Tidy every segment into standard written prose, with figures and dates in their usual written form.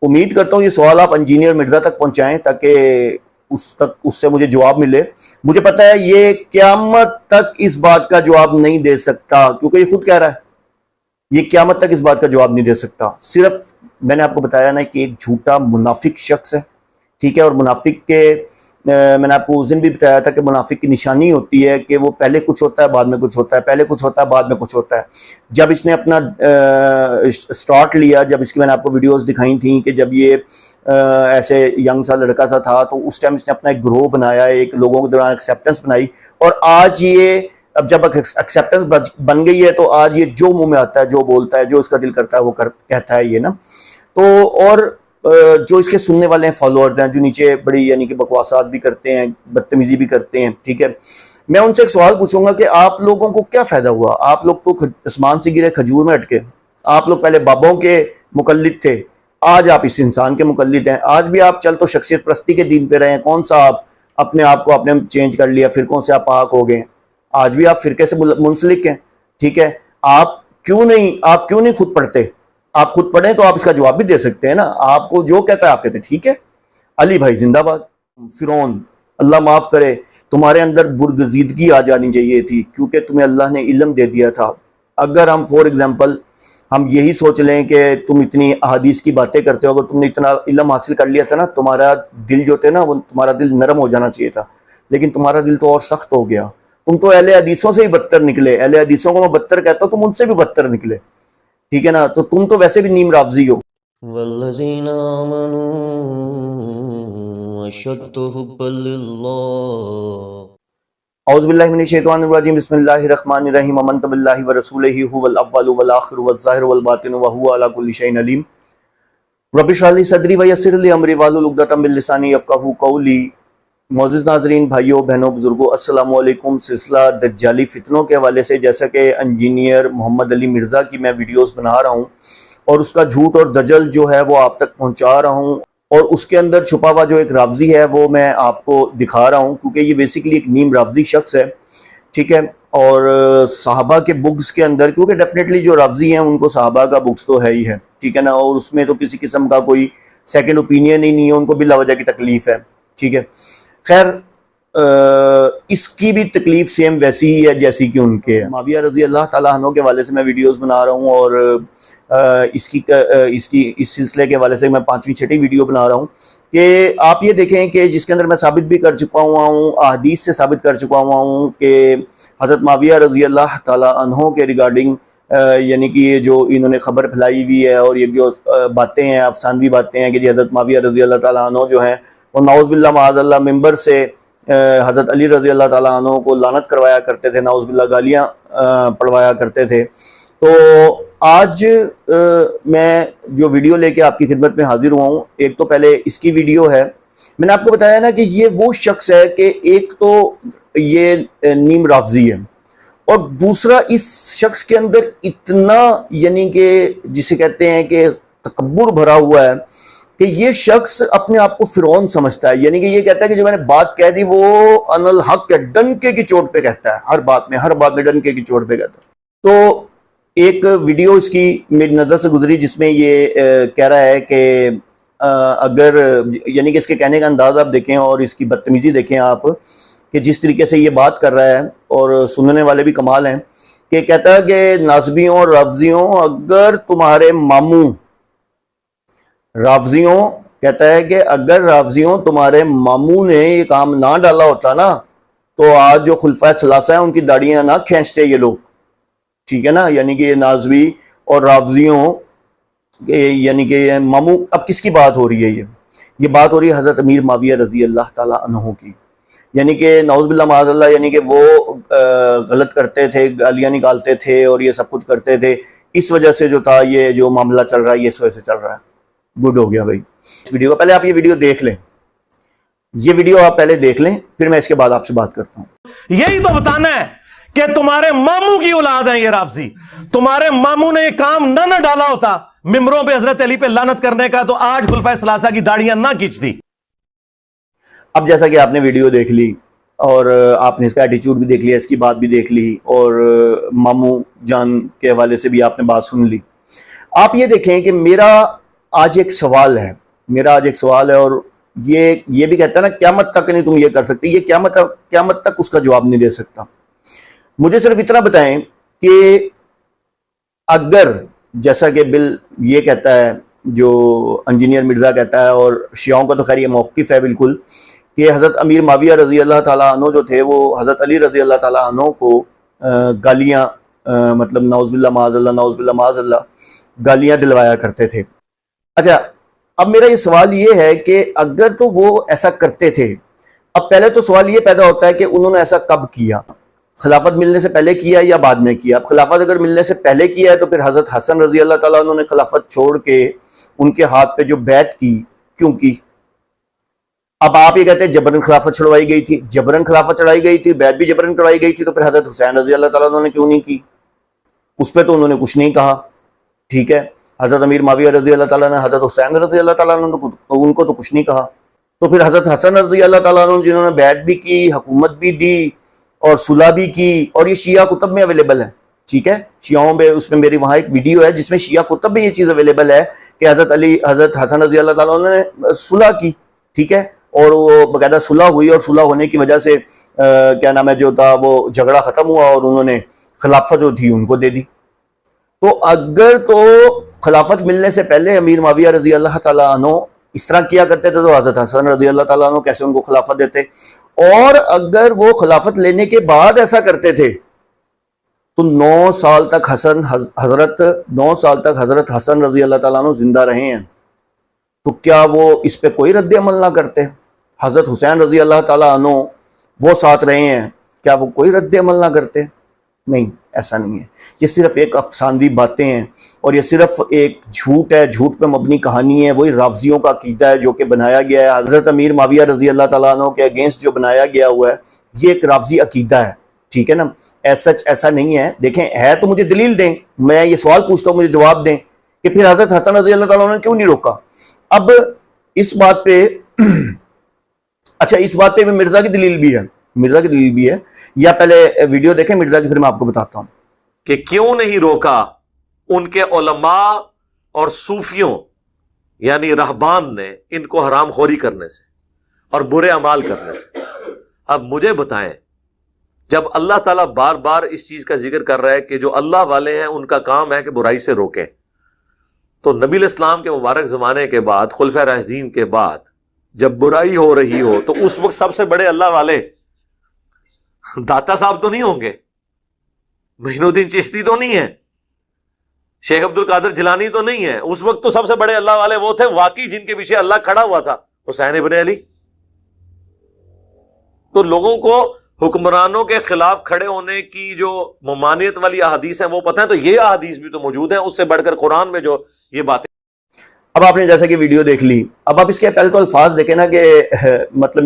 امید کرتا ہوں یہ سوال آپ انجینئر مرزا تک پہنچائیں تاکہ اس سے مجھے جواب ملے. مجھے پتا ہے یہ قیامت تک اس بات کا جواب نہیں دے سکتا، کیونکہ یہ خود کہہ رہا ہے یہ قیامت تک اس بات کا جواب نہیں دے سکتا. صرف میں نے آپ کو بتایا نا کہ ایک جھوٹا منافق شخص ہے، ٹھیک ہے. اور منافق کے میں نے آپ کو اس دن بھی بتایا تھا کہ منافق کی نشانی ہوتی ہے کہ وہ پہلے کچھ ہوتا ہے بعد میں کچھ ہوتا ہے، پہلے کچھ ہوتا ہے بعد میں کچھ ہوتا ہے. جب اس نے اپنا سٹارٹ لیا، جب اس کی میں نے آپ کو ویڈیوز دکھائی تھیں کہ جب یہ ایسے ینگ سا لڑکا سا تھا تو اس ٹائم اس نے اپنا ایک گروہ بنایا، ایک لوگوں کے دوران ایکسیپٹنس بنائی، اور آج یہ اب جب ایکسیپٹنس بن گئی ہے تو آج یہ جو منہ میں آتا ہے، جو بولتا ہے، جو اس کا دل کرتا ہے وہ کہتا ہے یہ نا. تو اور جو اس کے سننے والے ہیں فالوورز ہیں جو نیچے بڑی یعنی کہ بکواسات بھی کرتے ہیں، بدتمیزی بھی کرتے ہیں، ٹھیک ہے. میں ان سے ایک سوال پوچھوں گا کہ آپ لوگوں کو کیا فائدہ ہوا؟ آپ لوگ تو آسمان سے گرے کھجور میں اٹکے. آپ لوگ پہلے بابوں کے مقلد تھے، آج آپ اس انسان کے مقلد ہیں. آج بھی آپ چل تو شخصیت پرستی کے دین پہ رہے ہیں. کون سا آپ اپنے آپ کو آپ نے چینج کر لیا، فرقوں سے آپ پاک ہو گئے؟ آج بھی آپ فرقے سے منسلک ہیں، ٹھیک ہے. آپ کیوں نہیں خود پڑھتے؟ آپ خود پڑھیں تو آپ اس کا جواب بھی دے سکتے ہیں نا. آپ کو جو کہتا ہے آپ کہتے ہیں ٹھیک ہے. علی بھائی زندہ باد. فرعون اللہ معاف کرے، تمہارے اندر برگزیدگی آ جانی چاہیے تھی، کیونکہ تمہیں اللہ نے علم دے دیا تھا. اگر ہم فور ایگزامپل ہم یہی سوچ لیں کہ تم اتنی احادیث کی باتیں کرتے ہو، اگر تم نے اتنا علم حاصل کر لیا تھا نا، تمہارا دل جو تھے نا وہ تمہارا دل نرم ہو جانا چاہیے تھا، لیکن تمہارا دل تو اور سخت ہو گیا. تم تو اہل حدیثوں سے ہی بدتر نکلے. اہل حدیثوں کو میں بدتر کہتا ہوں، تم ان سے بھی بدتر نکلے، ٹھیک ہے نا. تو تم تو ویسے بھی نیم رافضی ہو. والذین آمنوا اشد حبا للہ. اعوذ باللہ من الشیطان الرجیم، بسم اللہ الرحمن الرحیم. آمنت باللہ ورسولہ هو الاول والآخر والظاہر والباطن وهو علی کل شیء علیم. رب اشرح لی صدری ویسر لی امری واحلل عقدۃ من لسانی یفقہوا قولی. معزز ناظرین، بھائیوں بہنوں بزرگوں، السلام علیکم. سلسلہ دجالی فتنوں کے حوالے سے جیسا کہ انجینئر محمد علی مرزا کی میں ویڈیوز بنا رہا ہوں اور اس کا جھوٹ اور دجل جو ہے وہ آپ تک پہنچا رہا ہوں، اور اس کے اندر چھپا ہوا جو ایک رافضی ہے وہ میں آپ کو دکھا رہا ہوں، کیونکہ یہ بیسیکلی ایک نیم رافضی شخص ہے، ٹھیک ہے. اور صحابہ کے بغض کے اندر، کیونکہ ڈیفینیٹلی جو رافضی ہیں ان کو صحابہ کا بغض تو ہے ہی ہے، ٹھیک ہے نا. اور اس میں تو کسی قسم کا کوئی سیکنڈ اوپینین ہی نہیں ہے، ان کو بلا وجہ کی تکلیف ہے، ٹھیک ہے. خیر اس کی بھی تکلیف سیم ویسی ہی ہے جیسی کہ ان کے ہے. معاویہ رضی اللہ تعالیٰ عنہ کے حوالے سے میں ویڈیوز بنا رہا ہوں، اور اس سلسلے کے حوالے سے میں 5ویں 6ٹھی ویڈیو بنا رہا ہوں کہ آپ یہ دیکھیں کہ جس کے اندر میں ثابت بھی کر چکا ہوا ہوں، احادیث سے ثابت کر چکا ہوا ہوں کہ حضرت معاویہ رضی اللہ تعالیٰ عنہ کے ریگارڈنگ یعنی کہ یہ جو انہوں نے خبر پھیلائی ہوئی ہے اور یہ جو باتیں ہیں، افسانوی باتیں ہیں کہ جی حضرت معاویہ رضی اللہ تعالیٰ عنہ جو ہیں وہ نعوذ باللہ معاذ اللہ ممبر سے حضرت علی رضی اللہ تعالیٰ عنہ کو لعنت کروایا کرتے تھے، نعوذ باللہ گالیاں پڑھوایا کرتے تھے. تو آج میں جو ویڈیو لے کے آپ کی خدمت میں حاضر ہوا ہوں، ایک تو پہلے اس کی ویڈیو ہے. میں نے آپ کو بتایا نا کہ یہ وہ شخص ہے کہ ایک تو یہ نیم رافضی ہے، اور دوسرا اس شخص کے اندر اتنا یعنی کہ جسے کہتے ہیں کہ تکبر بھرا ہوا ہے کہ یہ شخص اپنے آپ کو فرعون سمجھتا ہے. یعنی کہ یہ کہتا ہے کہ جو میں نے بات کہہ دی وہ ان الحق ہے، ڈنکے کی چوٹ پہ کہتا ہے، ہر بات میں ڈنکے کی چوٹ پہ کہتا ہے. تو ایک ویڈیو اس کی میری نظر سے گزری جس میں یہ کہہ رہا ہے کہ اگر یعنی کہ اس کے کہنے کا انداز آپ دیکھیں اور اس کی بدتمیزی دیکھیں آپ کہ جس طریقے سے یہ بات کر رہا ہے، اور سننے والے بھی کمال ہیں، کہ کہتا ہے کہ ناصبیوں اور رافضیوں اگر تمہارے ماموں رافضیوں کہتا ہے کہ اگر رافضیوں تمہارے ماموں نے یہ کام نہ ڈالا ہوتا نا تو آج جو خلفائے ثلاثہ ہیں ان کی داڑیاں نہ کھینچتے یہ لوگ، ٹھیک ہے نا. یعنی کہ یہ نازوی اور رافضیوں یعنی کہ یہ ماموں، اب کس کی بات ہو رہی ہے؟ یہ بات ہو رہی ہے حضرت امیر معاویہ رضی اللہ تعالیٰ عنہ کی. یعنی کہ نعوذ باللہ معاذ اللہ، یعنی کہ وہ غلط کرتے تھے، گالیاں نکالتے تھے اور یہ سب کچھ کرتے تھے. اس وجہ سے جو تھا یہ جو معاملہ چل رہا ہے یہ اس وجہ سے چل رہا ہے. گڈ ہو گیا بھائی. اس ویڈیو کا پہلے آپ یہ ویڈیو دیکھ لیں، یہ ویڈیو آپ پہلے دیکھ لیں، پھر میں اس کے بعد آپ سے بات کرتا ہوں. یہی تو بتانا ہے کہ تمہارے ماموں کی اولاد ہیں یہ رافضی. تمہارے ماموں نے یہ کام نہ ڈالا ہوتا ممبروں پہ حضرت علی پہ لعنت کرنے کا، تو آج خلفائے ثلاثہ کی داڑیاں نہ کھینچتی. اب جیسا کہ آپ نے ویڈیو دیکھ لی اور آپ نے اس کا ایٹیچیوڈ بھی دیکھ لیا، اس کی بات بھی دیکھ لی، اور ماموں جان کے حوالے سے بھی آپ نے بات سن لی. آپ یہ دیکھیں کہ میرا آج ایک سوال ہے میرا، آج ایک سوال ہے، اور یہ بھی کہتا ہے نا قیامت تک نہیں تم یہ کر سکتے، یہ قیامت تک اس کا جواب نہیں دے سکتا۔ مجھے صرف اتنا بتائیں کہ اگر جیسا کہ بل یہ کہتا ہے، جو انجینئر مرزا کہتا ہے، اور شیعوں کا تو خیر یہ موقف ہے بالکل، کہ حضرت امیر معاویہ رضی اللہ تعالیٰ عنہ جو تھے وہ حضرت علی رضی اللہ تعالیٰ عنہ کو گالیاں مطلب نعوذ باللہ معاذ اللہ، نعوذ باللہ معاذ اللہ، گالیاں دلوایا کرتے تھے۔ اچھا، اب میرا یہ سوال یہ ہے کہ اگر تو وہ ایسا کرتے تھے، اب پہلے تو سوال یہ پیدا ہوتا ہے کہ انہوں نے ایسا کب کیا؟ خلافت ملنے سے پہلے کیا یا بعد میں کیا؟ اب خلافت اگر ملنے سے پہلے کیا ہے تو پھر حضرت حسن رضی اللہ تعالیٰ عنہ نے خلافت چھوڑ کے ان کے ہاتھ پہ جو بیعت کی کیوں کی؟ اب آپ یہ کہتے ہیں جبرن خلافت چھڑوائی گئی تھی، جبرن خلافت چڑھائی گئی تھی، بیعت بھی جبرن کروائی گئی تھی، تو پھر حضرت حسین رضی اللہ تعالیٰ عنہ نے کیوں نہیں کی؟ اس پہ تو انہوں نے کچھ نہیں کہا، ٹھیک ہے۔ حضرت امیر معاویہ رضی اللہ تعالیٰ نے حضرت حسین رضی اللہ تعالیٰ عنہ ان کو تو کچھ نہیں کہا۔ تو پھر حضرت حسن رضی اللہ تعالیٰ عنہ جنہوں نے بیعت بھی کی، حکومت بھی دی اور صلح بھی کی، اور یہ شیعہ کتب میں اویلیبل ہے، ٹھیک ہے، شیعوں میں اس میں میری وہاں ایک ویڈیو ہے جس میں شیعہ کتب میں یہ چیز اویلیبل ہے کہ حضرت حسن رضی اللہ تعالیٰ عنہ نے صلح کی، ٹھیک ہے، اور وہ باقاعدہ صلح ہوئی، اور صلح ہونے کی وجہ سے کیا نام ہے جو تھا وہ جھگڑا ختم ہوا، اور انہوں نے خلافت جو تھی ان کو دے دی۔ تو اگر تو خلافت ملنے سے پہلے امیر معاویہ رضی اللہ تعالیٰ عنہ اس طرح کیا کرتے تھے تو حضرت حسن رضی اللہ تعالیٰ عنہ کیسے ان کو خلافت دیتے؟ اور اگر وہ خلافت لینے کے بعد ایسا کرتے تھے تو 9 سال تک حضرت حسن رضی اللہ تعالیٰ عنہ زندہ رہے ہیں، تو کیا وہ اس پہ کوئی رد عمل نہ کرتے؟ حضرت حسین رضی اللہ تعالیٰ عنہ وہ ساتھ رہے ہیں، کیا وہ کوئی رد عمل نہ کرتے؟ نہیں، ایسا نہیں ہے۔ یہ صرف ایک افسانوی باتیں ہیں، اور یہ صرف ایک جھوٹ ہے، جھوٹ پہ مبنی کہانی ہے، وہی رافضیوں کا عقیدہ ہے جو کہ بنایا گیا ہے حضرت امیر معاویہ رضی اللہ تعالیٰ عنہ کے اگینسٹ جو بنایا گیا ہوا ہے، یہ ایک رافضی عقیدہ ہے، ٹھیک ہے نا، ایسا نہیں ہے۔ دیکھیں ہے تو مجھے دلیل دیں، میں یہ سوال پوچھتا ہوں مجھے جواب دیں کہ پھر حضرت حسن رضی اللہ تعالیٰ عنہ نے کیوں نہیں روکا؟ اب اس بات پہ اچھا اس بات پہ بھی مرزا کی دلیل بھی ہے، یا پہلے ویڈیو دیکھیں مرزا کی، پھر میں آپ کو بتاتا ہوں کہ کیوں نہیں روکا ان کے علماء اور صوفیوں یعنی رہبان نے ان کو حرام خوری کرنے سے اور برے اعمال کرنے سے۔ اب مجھے بتائیں، جب اللہ تعالیٰ بار بار اس چیز کا ذکر کر رہا ہے کہ جو اللہ والے ہیں ان کا کام ہے کہ برائی سے روکیں، تو نبی الاسلام کے مبارک زمانے کے بعد، خلفۂ راشدین کے بعد جب برائی ہو رہی ہو تو اس وقت سب سے بڑے اللہ والے داتا صاحب تو نہیں ہوں گے، معین الدین چشتی تو نہیں ہے، شیخ عبد القادر جیلانی تو نہیں ہے، اس وقت تو سب سے بڑے اللہ والے وہ تھے واقعی جن کے پیچھے اللہ کھڑا ہوا تھا، حسین ابن علی۔ تو لوگوں کو حکمرانوں کے خلاف کھڑے ہونے کی جو ممانعت والی احادیث ہیں وہ پتہ ہے، تو یہ احادیث بھی تو موجود ہیں، اس سے بڑھ کر قرآن میں جو یہ باتیں۔ اب آپ نے جیسا کہ ویڈیو دیکھ لی، اب آپ اس کے پہلے تو الفاظ دیکھیں نا کہ مطلب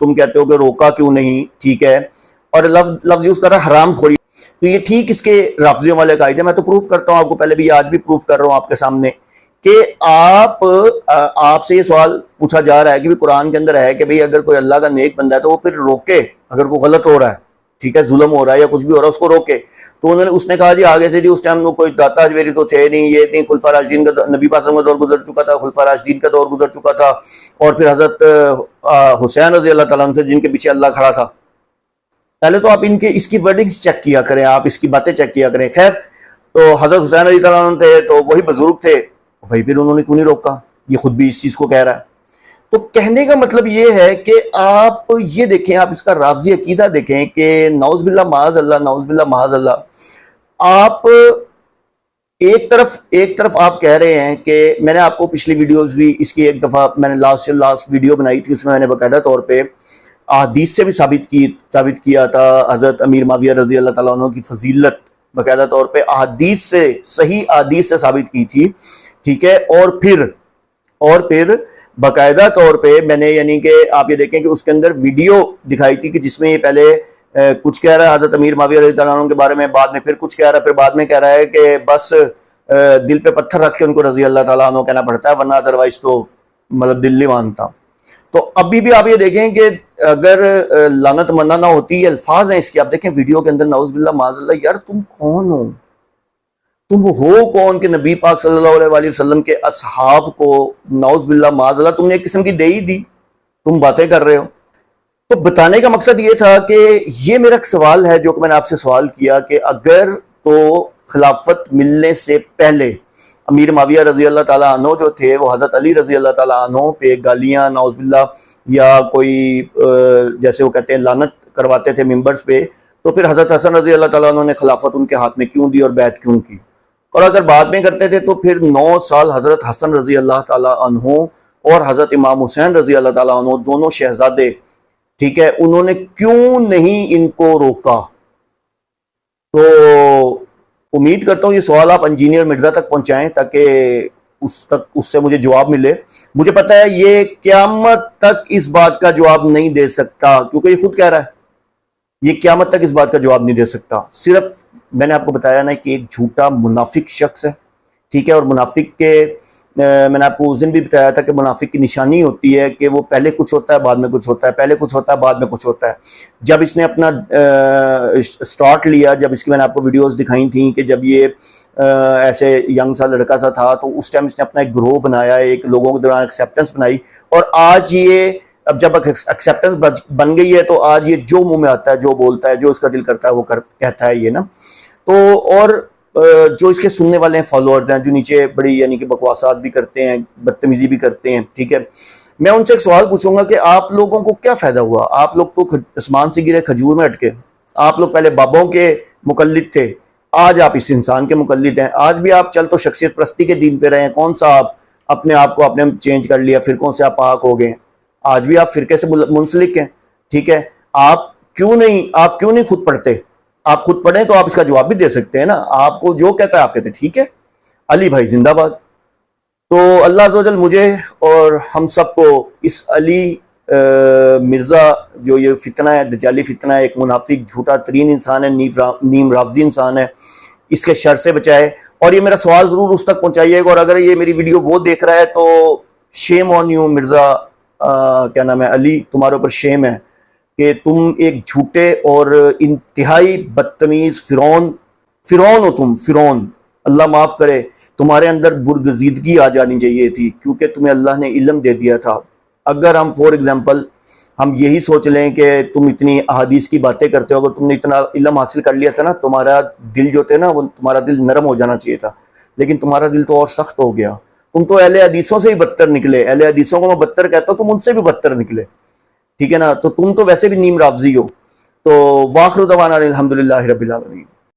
تم کہتے ہو کہ روکا کیوں نہیں، ٹھیک ہے، اور لفظ یوز کر رہا ہے حرام خوری، تو یہ ٹھیک اس کے رافضیوں والے قاعدے، میں تو پروف کرتا ہوں آپ کو، پہلے بھی آج بھی پروف کر رہا ہوں آپ کے سامنے کہ آپ سے یہ سوال پوچھا جا رہا ہے کہ قرآن کے اندر ہے کہ بھئی اگر کوئی اللہ کا نیک بندہ ہے تو وہ پھر روکے، اگر کوئی غلط ہو رہا ہے، ٹھیک ہے، ظلم ہو رہا ہے یا کچھ بھی ہو رہا ہے، اس کو روکے۔ تو اس نے کہا جی آگے سے جی اس ٹائم کوئی داتا اجمیری تو تھے نہیں، یہ نہیں، خلفاء راشدین کا نبی پاک کا دور گزر چکا تھا، خلفاء راشدین کا دور گزر چکا تھا، اور پھر حضرت حسین رضی اللہ تعالیٰ عنہ تھے جن کے پیچھے اللہ کھڑا تھا۔ پہلے تو آپ اس کی ورڈنگز چیک کیا کریں، آپ اس کی باتیں چیک کیا کریں۔ خیر، تو حضرت حسین رضی اللہ عنہ تھے تو وہی بزرگ تھے، بھائی پھر انہوں نے کیوں نہیں روکا؟ یہ خود بھی اس چیز کو کہہ رہا ہے۔ تو کہنے کا مطلب یہ ہے کہ آپ یہ دیکھیں، آپ اس کا رافضی عقیدہ دیکھیں کہ نعوذ باللہ معاذ اللہ، نعوذ باللہ معاذ اللہ، آپ ایک طرف آپ کہہ رہے ہیں کہ میں نے آپ کو پچھلی ویڈیوز بھی اس کی ایک دفعہ میں نے لاسٹ ویڈیو بنائی تھی، اس میں نے باقاعدہ طور پہ احادیث سے بھی ثابت کیا تھا حضرت امیر معاویہ رضی اللہ تعالیٰ عنہ کی فضیلت، باقاعدہ طور پہ احادیث سے، صحیح احادیث سے ثابت کی تھی، ٹھیک ہے، اور پھر باقاعدہ طور پہ میں نے یعنی کہ آپ یہ دیکھیں کہ اس کے اندر ویڈیو دکھائی تھی کہ جس میں یہ پہلے کچھ کہہ رہا ہے حضرت امیر معاویہ رضی اللہ عنہ کے بارے میں، بعد میں پھر کچھ کہہ رہا ہے، پھر بعد میں کہہ رہا ہے کہ بس دل پہ پتھر رکھ کے ان کو رضی اللہ تعالیٰ عنہ کہنا پڑتا ہے، ورنہ ادروائز تو مطلب دل نہیں مانتا۔ تو ابھی بھی آپ یہ دیکھیں کہ اگر لعنت منع نہ ہوتی، الفاظ ہیں اس کے، آپ دیکھیں ویڈیو کے اندر، نعوذ باللہ معاذ اللہ، یار تم کون ہو؟ تم ہو کون کہ نبی پاک صلی اللہ علیہ وسلم کے اصحاب کو نعوذ باللہ معاذ اللہ تم نے ایک قسم کی دے ہی دی، تم باتیں کر رہے ہو۔ تو بتانے کا مقصد یہ تھا کہ یہ میرا ایک سوال ہے جو کہ میں نے آپ سے سوال کیا کہ اگر تو خلافت ملنے سے پہلے امیر معاویہ رضی اللہ تعالیٰ عنہ جو تھے وہ حضرت علی رضی اللہ تعالیٰ عنہ پہ گالیاں نعوذ باللہ یا کوئی جیسے وہ کہتے ہیں لعنت کرواتے تھے ممبرز پہ، تو پھر حضرت حسن رضی اللہ تعالیٰ عنہ نے خلافت ان کے ہاتھ میں کیوں دی اور بیعت کیوں کی؟ اور اگر بعد میں کرتے تھے تو پھر 9 سال حضرت حسن رضی اللہ تعالیٰ عنہ اور حضرت امام حسین رضی اللہ تعالیٰ عنہ دونوں شہزادے، ٹھیک ہے، انہوں نے کیوں نہیں ان کو روکا؟ تو امید کرتا ہوں یہ سوال آپ انجینئر مرزا تک پہنچائیں تاکہ اس سے مجھے جواب ملے۔ مجھے پتا ہے یہ قیامت تک اس بات کا جواب نہیں دے سکتا، کیونکہ یہ خود کہہ رہا ہے یہ قیامت تک اس بات کا جواب نہیں دے سکتا۔ صرف میں نے آپ کو بتایا نا کہ ایک جھوٹا منافق شخص ہے، ٹھیک ہے، اور منافق کے میں نے آپ کو اس دن بھی بتایا تھا کہ منافق کی نشانی ہوتی ہے کہ وہ پہلے کچھ ہوتا ہے بعد میں کچھ ہوتا ہے، پہلے کچھ ہوتا ہے بعد میں کچھ ہوتا ہے۔ جب اس نے اپنا سٹارٹ لیا، جب اس کی میں نے آپ کو ویڈیوز دکھائی تھیں کہ جب یہ ایسے ینگ سا لڑکا سا تھا تو اس ٹائم اس نے اپنا ایک گروہ بنایا، ایک لوگوں کے دوران ایکسیپٹنس بنائی، اور آج یہ اب جب ایکسیپٹنس بن گئی ہے تو آج یہ جو منہ میں آتا ہے، جو بولتا ہے، جو اس کا دل کرتا ہے وہ کہتا ہے یہ نا۔ تو اور جو اس کے سننے والے ہیں فالوورز ہیں جو نیچے بڑی یعنی کہ بکواسات بھی کرتے ہیں، بدتمیزی بھی کرتے ہیں، ٹھیک ہے، میں ان سے ایک سوال پوچھوں گا کہ آپ لوگوں کو کیا فائدہ ہوا؟ آپ لوگ تو آسمان سے گرے کھجور میں اٹکے، آپ لوگ پہلے بابوں کے مقلد تھے، آج آپ اس انسان کے مقلد ہیں، آج بھی آپ چل تو شخصیت پرستی کے دین پہ رہے ہیں، کون سا آپ اپنے آپ کو آپ نے چینج کر لیا، فرقوں سے آپ پاک ہو گئے ہیں، آج بھی آپ فرقے سے منسلک ہیں، ٹھیک ہے، آپ کیوں نہیں خود پڑھتے؟ آپ خود پڑھیں تو آپ اس کا جواب بھی دے سکتے ہیں نا، آپ کو جو کہتا ہے آپ کہتے ہیں ٹھیک ہے، علی بھائی زندہ باد۔ تو اللہ عز و جل مجھے اور ہم سب کو اس علی مرزا جو یہ فتنہ ہے، دجالی فتنہ ہے، ایک منافق جھوٹا ترین انسان ہے، نیم رافضی انسان ہے، اس کے شر سے بچائے۔ اور یہ میرا سوال ضرور اس تک پہنچائیے گا، اور اگر یہ میری ویڈیو وہ دیکھ رہا ہے تو شیم آن یو مرزا، کیا نام ہے، علی، تمہارے اوپر شیم ہے کہ تم ایک جھوٹے اور انتہائی بدتمیز فرعون ہو، تم فرعون، اللہ معاف کرے، تمہارے اندر برگزیدگی آ جانی چاہیے تھی کیونکہ تمہیں اللہ نے علم دے دیا تھا۔ اگر ہم فور ایگزامپل ہم یہی سوچ لیں کہ تم اتنی احادیث کی باتیں کرتے ہو، اگر تم نے اتنا علم حاصل کر لیا تھا نا، تمہارا دل جو تھا نا وہ تمہارا دل نرم ہو جانا چاہیے تھا، لیکن تمہارا دل تو اور سخت ہو گیا، تم تو اہل حدیثوں سے ہی بدتر نکلے، اہل حدیثوں کو میں بدتر کہتا ہوں، تم ان سے بھی بدتر نکلے، ٹھیک ہے نا، تو تم تو ویسے بھی نیم رافضی ہو۔ تو واخر دعوانا الحمدللہ رب العالمین۔